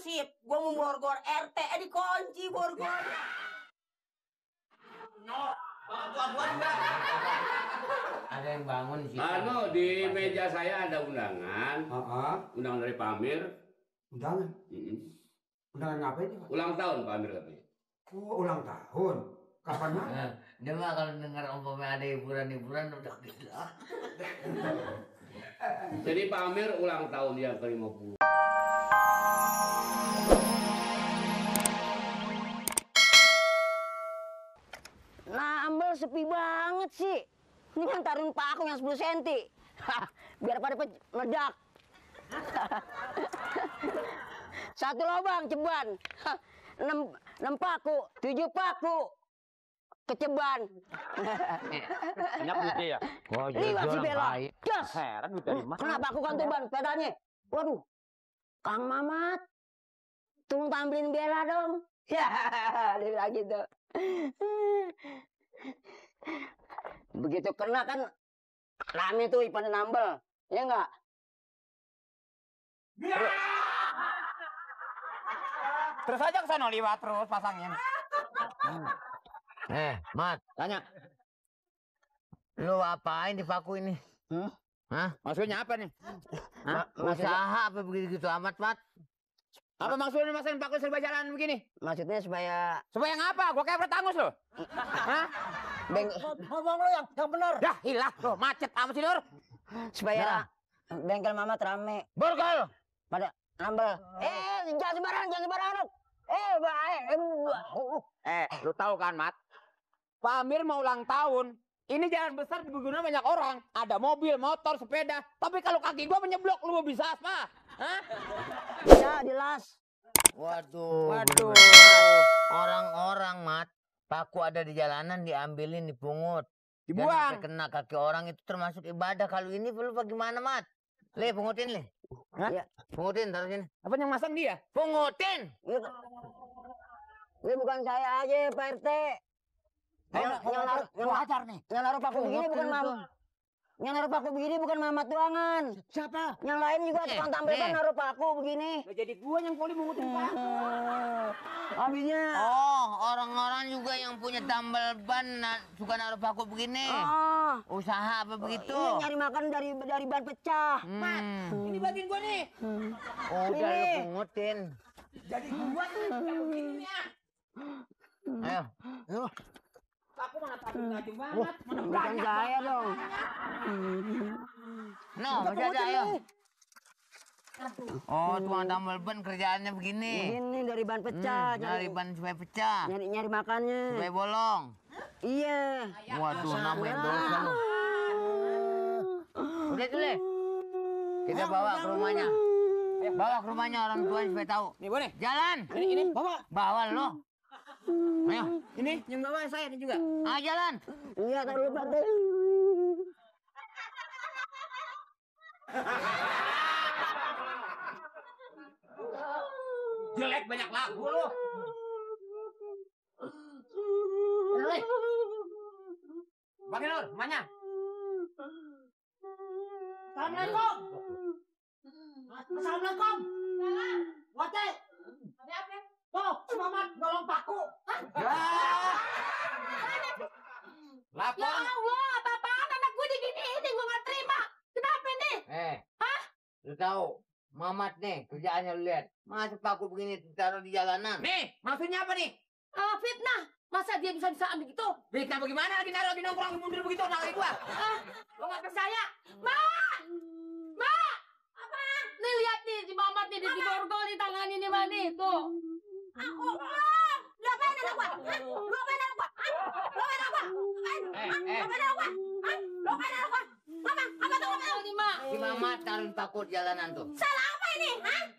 Hansip, gua mau borgol RT, dikunci borgol. No, tuan juga. Ada yang bangun sih. Di meja saya ada undangan. Undangan dari Pak Amir. Undangan? Undangan ngapain nih, Pak? Ulang tahun Pak Amir katanya. Oh, ulang tahun. Kapan mah? Dia mah kalau dengar umpamanya ada hiburan-hiburan udah gila. Jadi Pak Amir ulang tahun yang ke-50. Nah, Ambel sepi banget sih. Ini kan taruhin paku yang 10 cm. Biar pada meledak. Satu lubang ceban. 6 paku, 7 paku. Keceban. Banyak duitnya ya? Wah, Liwat si Bella. Jas. Heran duit dari mana? Kenapa aku kan tuban pedanya? Waduh. Kang Mamat. Tolong tampilin Bella dong. Ya, dia bilang gitu. Begitu kena kan rame tuh Ipan dan Ambel. Ya enggak? Terus aja ke sono liwat terus pasangin. Mat, Tanya. lu apain di paku ini? Hah? Maksudnya apa nih? Usaha apa begitu amat, Mat? Apa maksudnya masain paku serba jalan begini? Maksudnya supaya Supaya ngapa? Gua kayak bertangus lo. Hah? ngomong lu yang benar. Dah hilah lo macet amat sih Nur. Supaya bengkel Mamat rame. Borgol. Pada Ambel. Jangan sembarangan. Lu tahu kan, Mat? Pak Amir mau ulang tahun. Ini jalan besar digunakan banyak orang. Ada mobil, motor, sepeda. Tapi kalau kaki gua menyeblok, lu mau bisa apa? Hah? Ya, jelas. Waduh. Orang-orang, Mat. Paku ada di jalanan diambilin, dipungut. Dibuang. Dan sampai kena kaki orang itu termasuk ibadah. Kalau ini perlu bagaimana, Mat? Le, pungutin, Le. Hah? Ya. Pungutin, taruh sini. Apa yang masang dia? Pungutin! Ini bukan saya aja, Pak RT. Yang naruh paku begini bukan Mamat. Yang naruh paku begini bukan Mamat doangan. Siapa? Yang lain juga tukang tampil kan naruh paku begini. Nah, jadi gua yang poli mengutin paku. Habisnya. Oh, orang-orang juga yang punya tambal ban suka naruh paku begini. Usaha apa begitu? Ini nyari makan dari ban pecah. Mat, ini bagian gua nih. Udah lu pungutin. Jadi gua tuh yang begini ya. Ayo. Paku mana paku ngaju banget. Mana Bukan banyak saya banget. dong. No, masih ada, ayo. Oh, tukang tambal ban kerjaannya begini. Begini dari ban pecah. Nyari ban supaya pecah. Nyari makannya. Supaya bolong. Iya. Waduh, namanya dosa lu. Udah tuh, Le. Kita bawa ke rumahnya. Bawa ke rumahnya orang tuanya supaya tahu. Nih, boleh. Jalan. Ini bawa. Bawa lo. Ayo. Ini yang bawa saya ini juga. Jalan. Iya, taruh lupa tuh. Jelek banyak lagu lu. Bagi Nur, mana? Assalamualaikum. Assalamualaikum. Wate. Ada apa? Tuh, si Mamat nolong paku. Lapor. Ya Allah, apa-apaan anak gue diginiin, gue gak terima. Kenapa nih? Lu tahu, Mamat nih kerjaannya lu lihat. Masa paku begini ditaruh di jalanan? Nih, maksudnya apa nih? Fitnah. Masa dia bisa ambil gitu? Fitnah bagaimana lagi naruh di nongkrong mundur begitu nangis gua? Lo gak percaya? Mak! Apa? Nih lihat nih, si Mamat nih, di borgol di tangan ini, Mbak nih, tuh. Aku, lu apain anak gua? Lu apain anak gua? Lu apain anak gua? Lu apain anak gua? Lu apain anak gua? Apa tuh nih, Mak? Si Mamat taruh paku di jalanan tuh. Salah apa ini?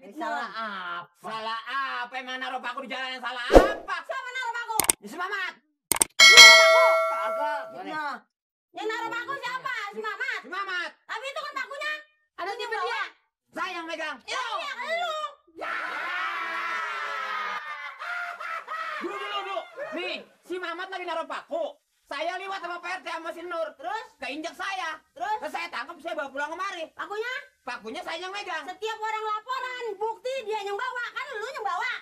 Ini salah apa? Salah apa? Emang naruh paku di jalan yang salah apa? Siapa naruh paku? Si Mamat. Naruh paku? Kagak. Yang naruh paku siapa? Si Mamat. Si Mamat. Tapi itu kan pakunya ada di dia. Saya yang megang. Iya, lu. Dulu. Nih, si Mamat lagi naruh paku. Saya lewat sama Pak RT sama si Nur. Terus keinjak saya. Terus saya tangkap, saya bawa pulang kemari. Pakunya? Pakunya saya yang megang. Setiap orang laporan, bukti dia yang bawa. Kan lu yang yang bawa.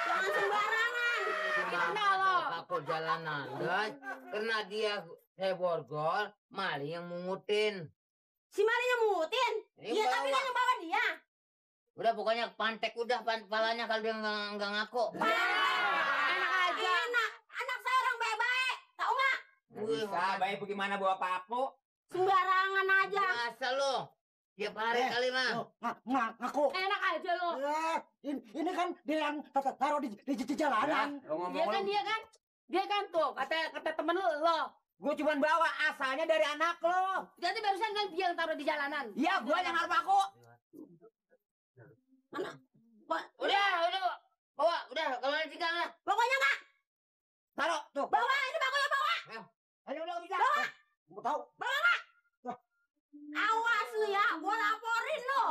Jangan sembarangan. Kenal lo. Aku jalanan, guys. Karena dia saya borgol, maling yang mungutin. Si malingnya mutin. Ini Iya tapi bawa. kan yang bawa dia. Udah pokoknya pantek udah palanya kalau dia nggak ngaku. Enak aja. Anak saya orang baik-baik. Tahu nggak? Bisa, baik bagaimana bawa paku? Sembarangan aja. Masa lo? Tiap hari kali mah. Ngaku. Enak aja lo. Ini kan dia yang taruh di jalanan. Lo ngomong Dia kan tuh kata temen lo. gue cuma bawa asalnya dari anak lo. Jadi barusan kan dia yang taruh di jalanan. Iya, gue yang naruh paku. Udah. Bawa, udah. Kalau nanti tinggal lah. Pokoknya nggak. Taruh tuh. Bawa ini bakunya bawa. Ayo udah bisa. Mau tahu? Awas lu ya, gua laporin lo.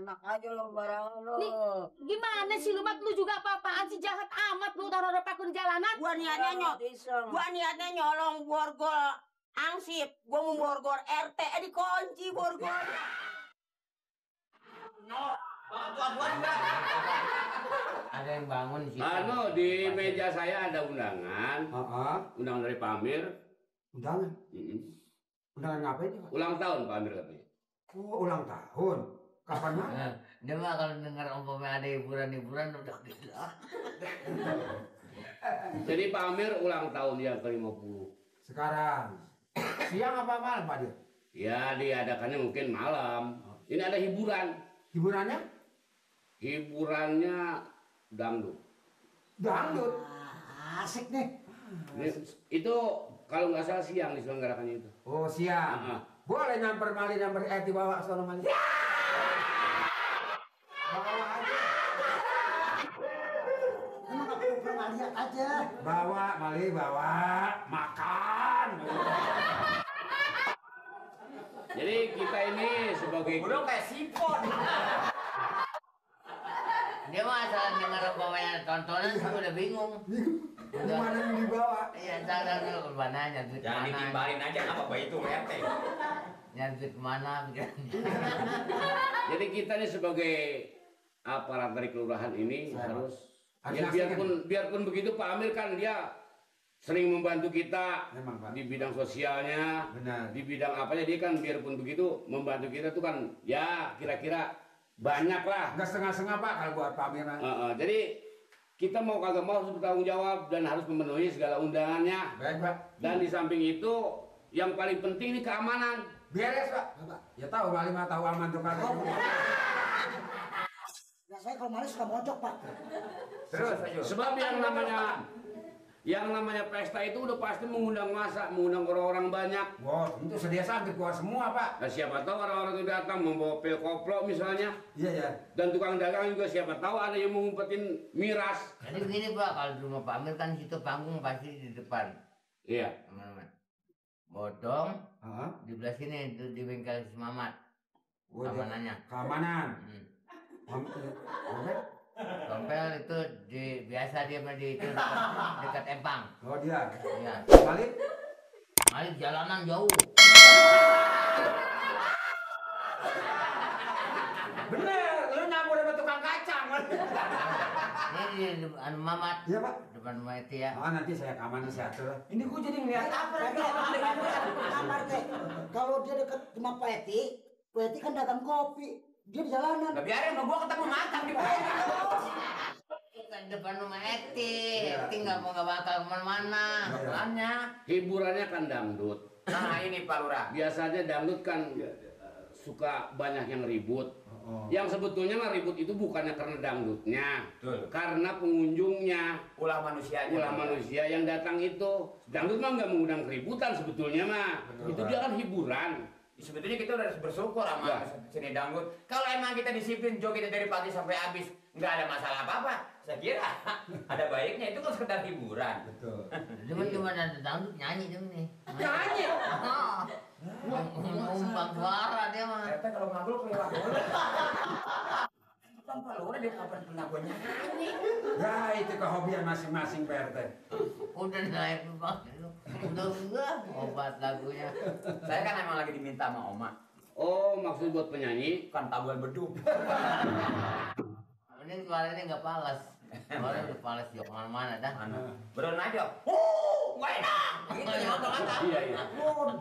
Enak aja lo barang lo. Nih. Gimana sih lu, Mat? Lu juga apa-apaan sih, jahat amat lu taruh paku di jalanan. Gua niatnya nyolong borgol angsip. Gua mau borgol RT, dikunci borgol. Ada yang bangun sih. Di meja saya ada undangan. Undangan dari Pamir. Undangan. Mm-mm. Undangan ngapain nih, Pak? Ulang tahun Pamir katanya. Oh, ulang tahun. Kapan mah? Dia mah kalau dengar umpamanya ada hiburan-hiburan udah gila. Jadi Pamir ulang tahun yang ke-50. Sekarang. Siang apa malam, Pak Dir? Ya diadakannya mungkin malam. Ini ada hiburan. Hiburannya? Hiburannya dangdut. Dangdut. Asik nih. Itu kalau nggak salah siang diselenggarakannya itu. Oh, siang. Boleh nyamper dibawa sono mali. Bawa aja. Emang nggak perlu pernah lihat aja. Bawa, mali bawa. Makan. Jadi kita ini sebagai Udah kayak sipon. Dia mah asal dengar umpamanya tontonan sih udah bingung. Gimana yang dibawa? Iya, salah dulu kemananya, duit Jangan kemana. ditimbalin aja apa itu RT. Nyari duit kemana pikirannya. Jadi kita ini sebagai aparat dari kelurahan ini harus ya nasihin. biarpun begitu Pak Amir kan dia sering membantu kita Memang, Pak. di bidang sosialnya, Benar. di bidang apanya dia kan biarpun begitu membantu kita tuh kan ya kira-kira banyak lah. Enggak setengah-setengah, Pak, kalau buat pameran. Jadi kita mau kagak mau harus bertanggung jawab dan harus memenuhi segala undangannya. Baik, Pak. Dan di samping itu yang paling penting ini keamanan. Beres, Pak. Ya tahu, Bali mah tahu aman tuh kagak. Ya saya kalau malas suka mojok, Pak. Terus aja. Sebab yang namanya pesta itu udah pasti mengundang massa, mengundang orang-orang banyak. Wah, itu sedia santri keluar semua, Pak. Nah, siapa tahu orang-orang itu datang membawa pil koplo misalnya. Iya, ya. Dan tukang dagang juga siapa tahu ada yang mau ngumpetin miras. Jadi begini Pak, kalau di rumah Pak Amir kan situ panggung pasti di depan. Iya. Teman-teman. Bodong Heeh. di belah sini itu di bengkel si Mamat. Oh, dia- Keamanannya. Keamanan. Tompel itu biasa dia mah di itu dekat Empang. Oh, dia. Iya. Bali. Malik jalanan jauh. Bener, lu nyambur sama tukang kacang. Ini di depan Mamat. Iya, Pak. Depan rumah itu ya. Oh, nanti saya keamanan saya atur. Ini gue jadi ngeliat apa? Kamar teh. Kalau dia dekat rumah Pak Eti kan dagang kopi. Dia di jalanan. Gak biarin sama gua ketemu makan di bawah. Kan depan rumah Eti. Eti nggak bakal kemana-mana. Makanya. Hiburannya kan dangdut. Nah ini Pak Lurah. Biasanya dangdut kan suka banyak yang ribut. Yang sebetulnya mah ribut itu bukannya karena dangdutnya, Betul. karena pengunjungnya, Ulah manusianya. ulah manusia yang datang itu. Dangdut mah nggak mengundang keributan sebetulnya mah. Itu dia kan hiburan. Sebetulnya kita udah harus bersyukur sama Ya. seni dangdut. Kalau emang kita disiplin joget dari pagi sampai habis, nggak ada masalah apa-apa. Saya kira ada baiknya itu kan sekedar hiburan. Betul. Cuman cuma ada dangdut nyanyi dong nih. Nyanyi. Ngumpang suara dia mah. RT kalau ngabrol kelewat boleh. Bukan Pak Lurah dia kapan pernah gua nyanyi. Ya, itu kehobian masing-masing, Pak RT. Udah naik Bang. Udah obat lagunya. Saya kan emang lagi diminta sama Oma. Oh, maksud buat penyanyi? Kan tabungan beduk. Ini suaranya nggak palas. Suaranya udah palas ya kemana-mana dah. Beron aja. Nggak enak. Gitu ya, Iya, iya. Pun,